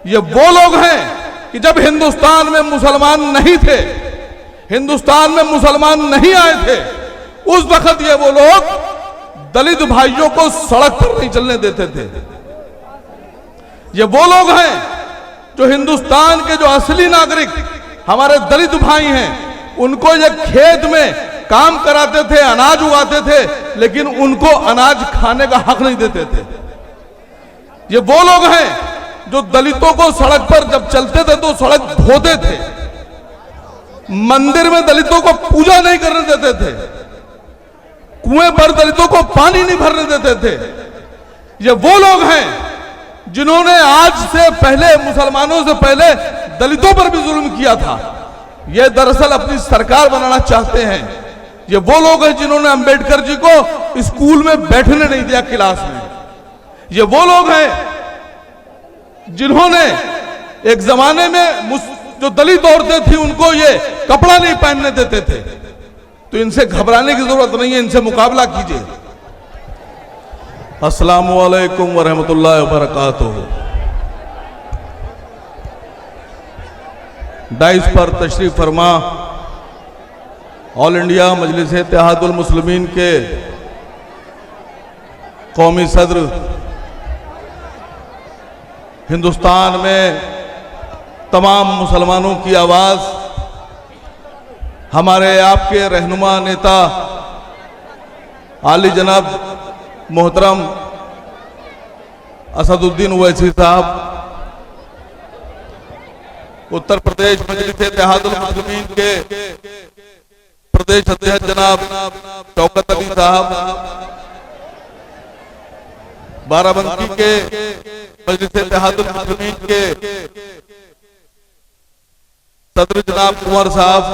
ये वो लोग हैं कि जब हिंदुस्तान में मुसलमान नहीं थे, हिंदुस्तान में मुसलमान नहीं आए थे, उस वक्त ये वो लोग दलित भाइयों को सड़क पर नहीं चलने देते थे। ये वो लोग हैं जो हिंदुस्तान के जो असली नागरिक हमारे दलित भाई हैं, उनको ये खेत में काम कराते थे, अनाज उगाते थे, लेकिन उनको अनाज खाने का हक नहीं देते थे। ये वो लोग हैं जो दलितों को सड़क पर जब चलते थे तो सड़क धोते थे, मंदिर में दलितों को पूजा नहीं करने देते थे, कुएं पर दलितों को पानी नहीं भरने देते थे। ये वो लोग हैं जिन्होंने आज से पहले, मुसलमानों से पहले दलितों पर भी जुल्म किया था। ये दरअसल अपनी सरकार बनाना चाहते हैं। ये वो लोग हैं जिन्होंने अंबेडकर जी को स्कूल में बैठने नहीं दिया, क्लास में। ये वो लोग हैं जिन्होंने एक जमाने में जो दलित औरतें थी उनको ये कपड़ा नहीं पहनने देते थे। तो इनसे घबराने की जरूरत नहीं है, इनसे मुकाबला कीजिए। अस्सलामु अलैकुम वरहमतुल्लाहि वबरकातुहू। डाइस पर तशरीफ फरमा ऑल इंडिया मजलिस इत्तेहादुल मुस्लिमीन के कौमी सदर, हिंदुस्तान में तमाम मुसलमानों की आवाज, हमारे आपके रहनुमा नेता आली जनाब मोहतरम असदुद्दीन ओवैसी साहब, उत्तर प्रदेश मजलिस इत्तेहादुल मुस्लिमीन के प्रदेश अध्यक्ष जनाब शौकत अली साहब, बाराबंकी के मजलिस इत्तेहादुल मुस्लिमीन के सदर जनाब कुंवर साहब,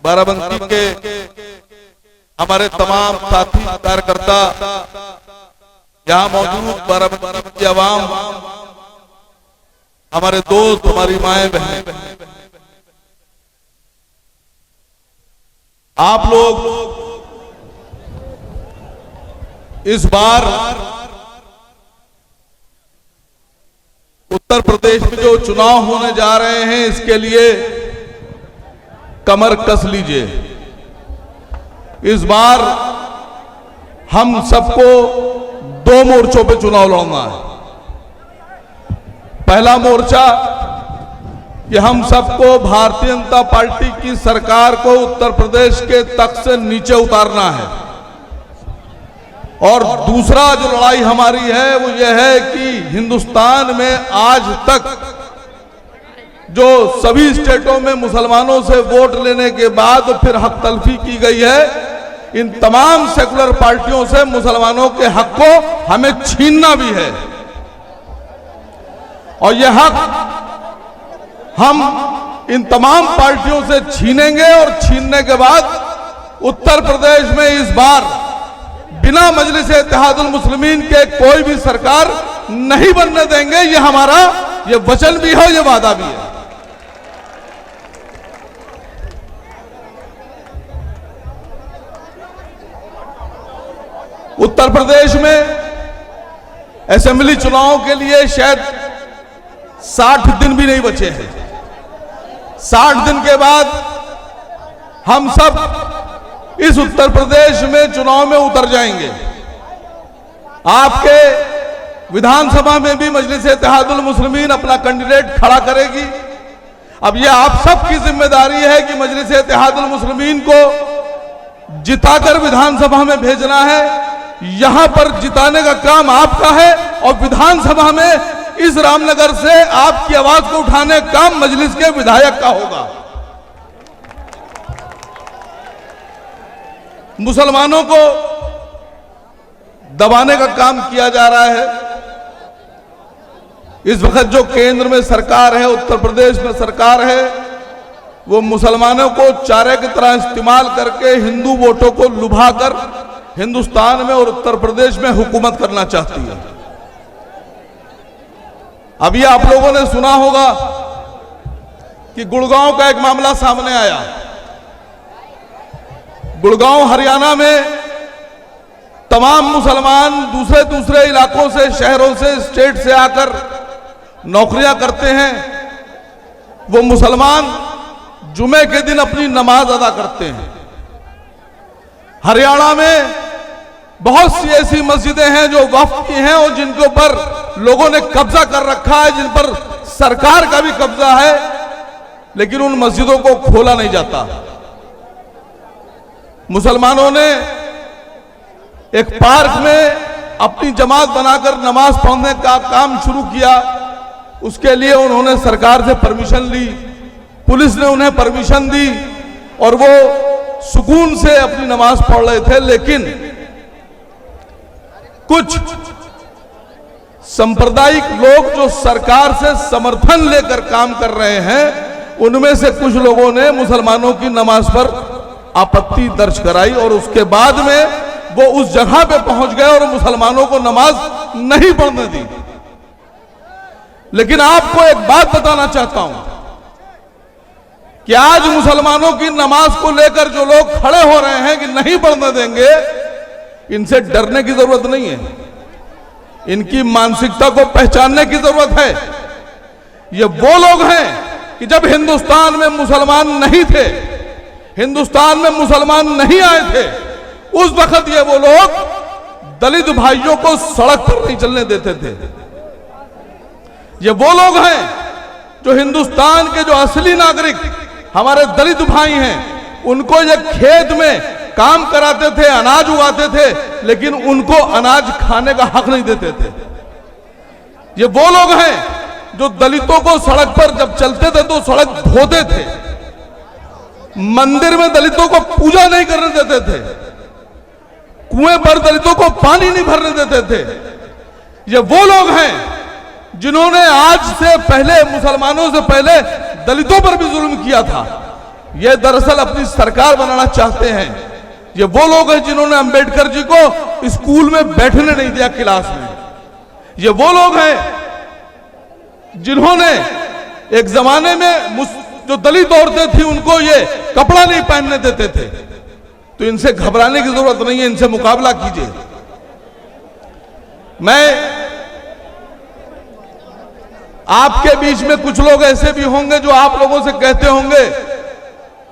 बाराबंकी के हमारे तमाम साथी कार्यकर्ता, यहाँ मौजूद बाराबंकी की आवाम, हमारे दोस्त, हमारी माएं बहनें, आप लोग इस बार उत्तर प्रदेश में जो चुनाव होने जा रहे हैं, इसके लिए कमर कस लीजिए। इस बार हम सबको दो मोर्चों पे चुनाव लड़ना है। पहला मोर्चा कि हम सबको भारतीय जनता पार्टी की सरकार को उत्तर प्रदेश के तख्त से नीचे उतारना है, और दूसरा जो लड़ाई हमारी है वो ये है कि हिंदुस्तान में आज तक जो सभी स्टेटों में मुसलमानों से वोट लेने के बाद फिर हक तलफी की गई है, इन तमाम सेकुलर पार्टियों से मुसलमानों के हक को हमें छीनना भी है। और यह हक हम इन तमाम पार्टियों से छीनेंगे, और छीनने के बाद उत्तर प्रदेश में इस बार बिना मजलिस इत्तेहादुल मुस्लिमीन के कोई भी सरकार नहीं बनने देंगे। ये हमारा ये वचन भी है, ये वादा भी है। उत्तर प्रदेश में असेंबली चुनाव के लिए शायद 60 दिन भी नहीं बचे हैं। 60 दिन के बाद हम सब इस उत्तर प्रदेश में चुनाव में उतर जाएंगे। आपके विधानसभा में भी मजलिस इत्तेहादुल मुस्लिमीन अपना कैंडिडेट खड़ा करेगी। अब यह आप सबकी जिम्मेदारी है कि मजलिस इत्तेहादुल मुस्लिमीन को जिताकर विधानसभा में भेजना है। यहां पर जिताने का काम आपका है, और विधानसभा में इस रामनगर से आपकी आवाज को उठाने का काम मजलिस के विधायक का होगा। मुसलमानों को दबाने का काम किया जा रहा है। इस वक्त जो केंद्र में सरकार है, उत्तर प्रदेश में सरकार है, वो मुसलमानों को चारे की तरह इस्तेमाल करके हिंदू वोटों को लुभाकर हिंदुस्तान में और उत्तर प्रदेश में हुकूमत करना चाहती है। अभी आप लोगों ने सुना होगा कि गुड़गांव का एक मामला सामने आया। गुड़गांव हरियाणा में तमाम मुसलमान दूसरे दूसरे इलाकों से, शहरों से, स्टेट से आकर नौकरियां करते हैं, वो मुसलमान जुमे के दिन अपनी नमाज अदा करते हैं। हरियाणा में बहुत सी ऐसी मस्जिदें हैं जो वक्फ की हैं और जिनके ऊपर लोगों ने कब्जा कर रखा है, जिन पर सरकार का भी कब्जा है, लेकिन उन मस्जिदों को खोला नहीं जाता। मुसलमानों ने एक पार्क में अपनी जमात बनाकर नमाज पढ़ने का काम शुरू किया। उसके लिए उन्होंने सरकार से परमिशन ली, पुलिस ने उन्हें परमिशन दी और वो सुकून से अपनी नमाज पढ़ रहे थे। लेकिन कुछ सांप्रदायिक लोग जो सरकार से समर्थन लेकर काम कर रहे हैं, उनमें से कुछ लोगों ने मुसलमानों की नमाज पर आपत्ति दर्ज कराई और उसके बाद में वो उस जगह पे पहुंच गए और मुसलमानों को नमाज नहीं पढ़ने दी। लेकिन आपको एक बात बताना चाहता हूं कि आज मुसलमानों की नमाज को लेकर जो लोग खड़े हो रहे हैं कि नहीं पढ़ने देंगे, इनसे डरने की जरूरत नहीं है। इनकी मानसिकता को पहचानने की जरूरत है। ये वो लोग हैं कि जब हिंदुस्तान में मुसलमान नहीं थे, हिंदुस्तान में मुसलमान नहीं आए थे, उस वक्त ये वो लोग दलित भाइयों को सड़क पर नहीं चलने देते थे। ये वो लोग हैं जो हिंदुस्तान के जो असली नागरिक हमारे दलित भाई हैं, उनको ये खेत में काम कराते थे, अनाज उगाते थे, लेकिन उनको अनाज खाने का हक नहीं देते थे। ये वो लोग हैं जो दलितों को सड़क पर जब चलते थे तो सड़क धोते थे, मंदिर में दलितों को पूजा नहीं करने देते थे, कुएं पर दलितों को पानी नहीं भरने देते थे। ये वो लोग हैं जिन्होंने आज से पहले, मुसलमानों से पहले दलितों पर भी जुल्म किया था। ये दरअसल अपनी सरकार बनाना चाहते हैं। ये वो लोग हैं जिन्होंने अंबेडकर जी को स्कूल में बैठने नहीं दिया, क्लास में। ये वो लोग हैं जिन्होंने एक जमाने में जो दलित औरतें थी उनको ये कपड़ा नहीं पहनने देते थे। तो इनसे घबराने की जरूरत नहीं है, इनसे मुकाबला कीजिए। मैं आपके बीच में कुछ लोग ऐसे भी होंगे जो आप लोगों से कहते होंगे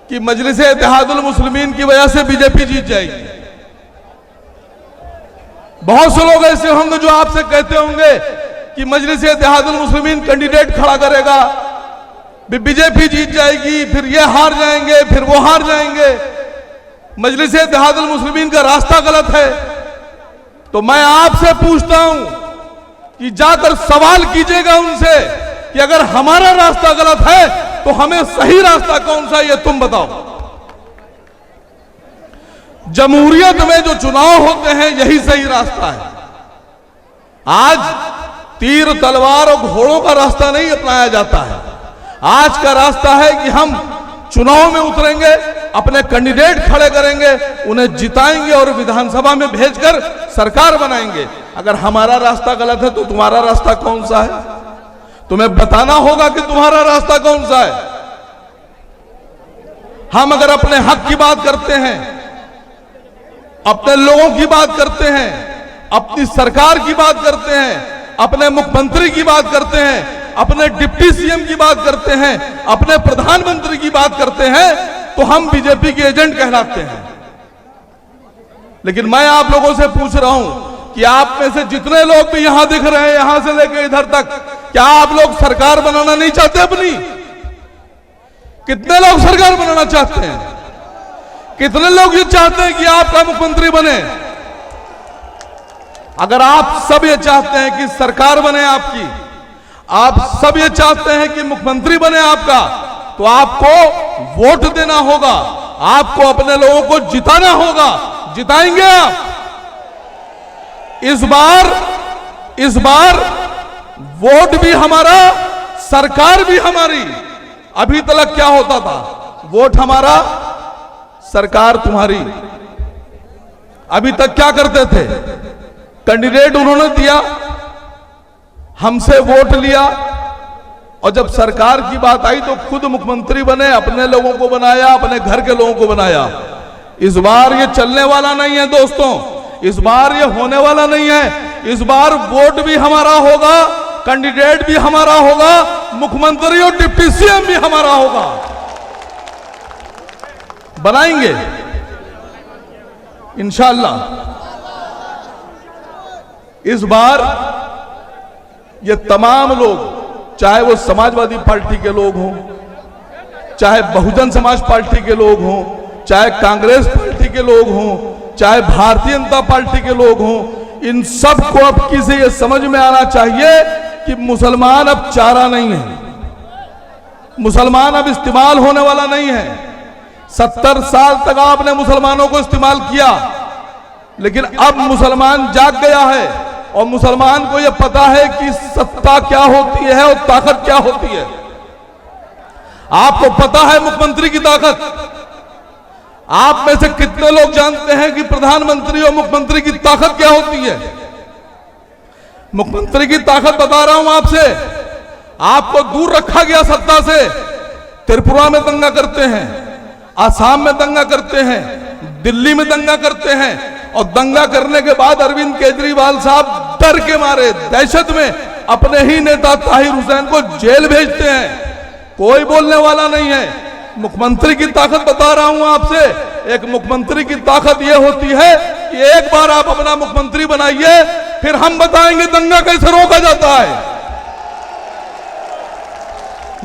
कि मजलिस-ए इत्तेहादुल मुस्लिमीन की वजह से बीजेपी जीत जाएगी। बहुत से लोग ऐसे होंगे जो आपसे कहते होंगे कि मजलिस-ए इत्तेहादुल मुस्लिमीन कैंडिडेट खड़ा करेगा, बीजेपी जीत जाएगी, फिर ये हार जाएंगे, फिर वो हार जाएंगे, मजलिस-ए इत्तेहादुल मुस्लिमीन का रास्ता गलत है। तो मैं आपसे पूछता हूं कि जाकर सवाल कीजिएगा उनसे कि अगर हमारा रास्ता गलत है तो हमें सही रास्ता कौन सा है, ये तुम बताओ। जमहूरियत में जो चुनाव होते हैं यही सही रास्ता है। आज तीर, तलवार और घोड़ों का रास्ता नहीं अपनाया जाता है। आज का रास्ता है कि हम चुनाव में उतरेंगे, अपने कैंडिडेट खड़े करेंगे, उन्हें जिताएंगे और विधानसभा में भेजकर सरकार बनाएंगे। अगर हमारा रास्ता गलत है तो तुम्हारा रास्ता कौन सा है? तुम्हें बताना होगा कि तुम्हारा रास्ता कौन सा है। हम अगर अपने हक की बात करते हैं, अपने लोगों की बात करते हैं, अपनी सरकार की बात करते हैं, अपने मुख्यमंत्री की बात करते हैं, अपने डिप्टी सीएम की बात करते हैं, अपने प्रधानमंत्री की बात करते हैं, तो हम बीजेपी के एजेंट कहलाते हैं। लेकिन मैं आप लोगों से पूछ रहा हूं कि आप में से जितने लोग भी यहां दिख रहे हैं, यहां से लेकर इधर तक, क्या आप लोग सरकार बनाना नहीं चाहते अपनी? कितने लोग सरकार बनाना चाहते हैं? कितने लोग ये चाहते हैं कि आपका मुख्यमंत्री बने? अगर आप सब ये चाहते हैं कि सरकार बने आपकी, आप सब ये चाहते हैं कि मुख्यमंत्री बने आपका, तो आपको वोट देना होगा, आपको अपने लोगों को जिताना होगा। जिताएंगे आप? इस बार वोट भी हमारा, सरकार भी हमारी। अभी तक क्या होता था? वोट हमारा, सरकार तुम्हारी। अभी तक क्या करते थे? कैंडिडेट उन्होंने दिया, हमसे वोट लिया, और जब सरकार की बात आई तो खुद मुख्यमंत्री बने, अपने लोगों को बनाया, अपने घर के लोगों को बनाया। इस बार ये चलने वाला नहीं है दोस्तों। इस बार ये होने वाला नहीं है। इस बार वोट भी हमारा होगा, कैंडिडेट भी हमारा होगा, मुख्यमंत्री और डिप्टी सीएम भी हमारा होगा। बनाएंगे इंशाअल्लाह। इस बार ये तमाम लोग, चाहे वो समाजवादी पार्टी के लोग हों, चाहे बहुजन समाज पार्टी के लोग हों, चाहे कांग्रेस पार्टी के लोग हों, चाहे भारतीय जनता पार्टी के लोग हों, इन सब को अब किसी ये समझ में आना चाहिए कि मुसलमान अब चारा नहीं है, मुसलमान अब इस्तेमाल होने वाला नहीं है। 70 साल तक आपने मुसलमानों को इस्तेमाल किया, लेकिन अब मुसलमान जाग गया है और मुसलमान को यह पता है कि सत्ता क्या होती है और ताकत क्या होती है। आपको पता है मुख्यमंत्री की ताकत। आप में से कितने लोग जानते हैं कि प्रधानमंत्री और मुख्यमंत्री की ताकत क्या होती है? मुख्यमंत्री की ताकत बता रहा हूं आपसे। आपको दूर रखा गया सत्ता से। त्रिपुरा में दंगा करते हैं, आसाम में दंगा करते हैं, दिल्ली में दंगा करते हैं, और दंगा करने के बाद अरविंद केजरीवाल साहब डर के मारे, दहशत में अपने ही नेता ताहिर हुसैन को जेल भेजते हैं। कोई बोलने वाला नहीं है। मुख्यमंत्री की ताकत बता रहा हूं आपसे। एक मुख्यमंत्री की ताकत यह होती है कि एक बार आप अपना मुख्यमंत्री बनाइए, फिर हम बताएंगे दंगा कैसे रोका जाता है।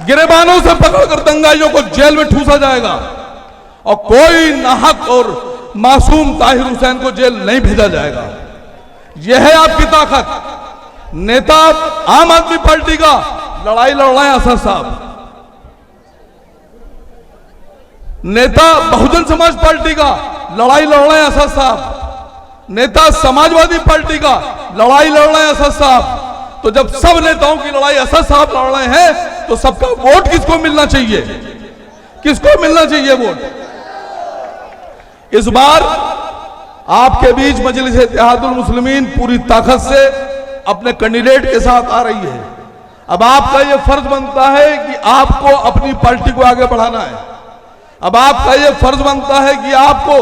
गिरेबानों से पकड़कर दंगाइयों को जेल में ठूसा जाएगा और कोई नाहक और मासूम ताहिर हुसैन को जेल नहीं भेजा जाएगा। यह है आपकी ताकत। नेता आम आदमी पार्टी का लड़ाई लड़ रहे हैं असद साहब, नेता बहुजन समाज पार्टी का लड़ाई लड़ रहे हैं असद साहब, नेता समाजवादी पार्टी का लड़ाई लड़ रहे हैं असद साहब। तो जब सब नेताओं की लड़ाई असद साहब लड़ रहे हैं तो सबका वोट किसको मिलना चाहिए? किसको मिलना चाहिए वोट? इस बार आपके बीच मजलिस इत्तेहादुल मुस्लिमीन पूरी ताकत से अपने कैंडिडेट के साथ आ रही है। अब आपका यह फर्ज बनता है कि आपको अपनी पार्टी को आगे बढ़ाना है। अब आपका यह फर्ज बनता है कि आपको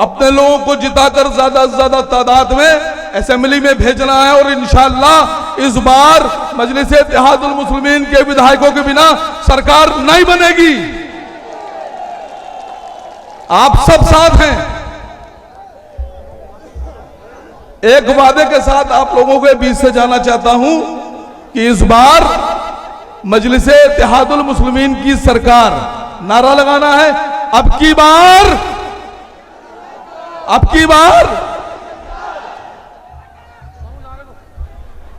अपने लोगों को जिताकर ज्यादा से ज्यादा तादाद में असेंबली में भेजना है। और इंशाअल्लाह इस बार मजलिस इत्तेहादुल मुस्लिमीन के विधायकों के बिना सरकार नहीं बनेगी। आप सब साथ हैं। एक वादे के साथ आप लोगों के बीच से जाना चाहता हूं कि इस बार मजलिस इत्तेहादुल मुस्लिमीन की सरकार, नारा लगाना है अब की बार